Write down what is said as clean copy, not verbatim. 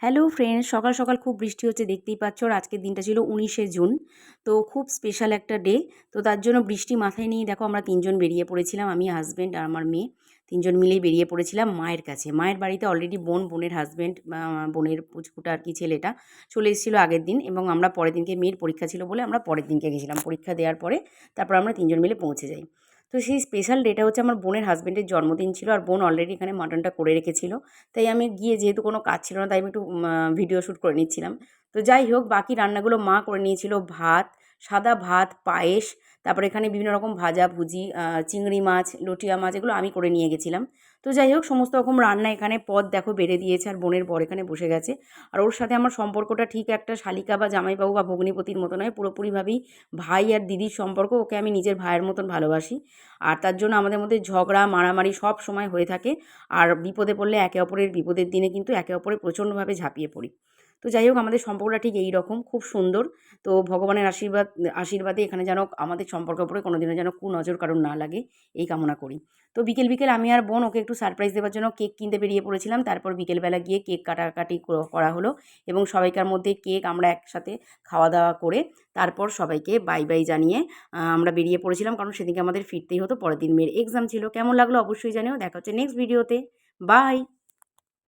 Hello friends, সকাল সকাল খুব বৃষ্টি হচ্ছে দেখতেই পাচ্ছ। আর আজকের দিনটা ছিল 19শে জুন। তো খুব স্পেশাল একটা ডে। তো তার জন্য বৃষ্টি মাথায় নিয়ে দেখো আমরা তিনজন বেরিয়ে পড়েছিলাম, আমি, হাজব্যান্ড আর আমার মেয়ে। তিনজন মিলেই বেরিয়ে পড়েছিলাম মায়ের কাছে। মায়ের বাড়িতে অলরেডি বোনের হাজব্যান্ড, বোনের পুচকুটা আর কি, ছেলেটা চলে এসেছিলো আগের দিন, এবং আমরা পরের দিনকে, মেয়ের পরীক্ষা ছিল বলে আমরা পরের দিনকে গেছিলাম। পরীক্ষা দেওয়ার পরে তারপর আমরা তিনজন মিলে পৌঁছে যাই। তো সেই স্পেশাল ডেটা হচ্ছে আমার বোনের হাজব্যান্ডের জন্মদিন ছিল, আর বোন অলরেডি এখানে মাটনটা করে রেখেছিল। তাই আমি গিয়ে, যেহেতু কোনো কাজ ছিল না, তাই আমি একটু ভিডিও শ্যুট করে নিচ্ছিলাম। তো যাই হোক, বাকি রান্নাগুলো মা করে নিয়েছিল। ভাত, সাদা ভাত, পায়েস, তারপরে এখানে বিভিন্ন রকম ভাজাভুজি, চিংড়ি মাছ, লটিয়া মাছ, এগুলো আমি করে নিয়ে গেছিলাম। তো যাই হোক, সমস্ত রকম রান্না এখানে পদ দেখো বেড়ে দিয়েছে, আর বোনের বর এখানে বসে গেছে। আর ওর সাথে আমার সম্পর্কটা ঠিক একটা শালিকা বা জামাইবাবু বা ভগ্নিপতির মতো নয়, পুরোপুরিভাবেই ভাই আর দিদির সম্পর্ক। ওকে আমি নিজের ভাইয়ের মতন ভালোবাসি। আর তার জন্য আমাদের মধ্যে ঝগড়া মারামারি সব সময় হয়ে থাকে। আর বিপদে পড়লে একে অপরের, বিপদের দিনে কিন্তু একে অপরে প্রচণ্ডভাবে ঝাঁপিয়ে পড়ি। তো যাই হোক, আমাদের সম্পর্কটা ঠিক এই রকম, খুব সুন্দর। তো ভগবানের আশীর্বাদে এখানে যেন আমাদের সম্পর্কের উপরে কোনোদিনও যেন কুনজর কারণ না লাগে, এই কামনা করি। তো বিকেল বিকেল আমি আর বোন ওকে একটু সারপ্রাইজ দেওয়ার জন্য কেক কিনতে বেরিয়ে পড়েছিলাম। তারপর বিকেলবেলা গিয়ে কেক কাটাকাটি করা হলো, এবং সবাইকার মধ্যে কেক আমরা একসাথে খাওয়া দাওয়া করে তারপর সবাইকে বাই বাই জানিয়ে আমরা বেরিয়ে পড়েছিলাম, কারণ সেদিকে আমাদের ফিরতেই হতো। পরের দিন মেয়ের এক্সাম ছিল। কেমন লাগলো অবশ্যই জানিও। দেখা হচ্ছে নেক্সট ভিডিওতে। বাই।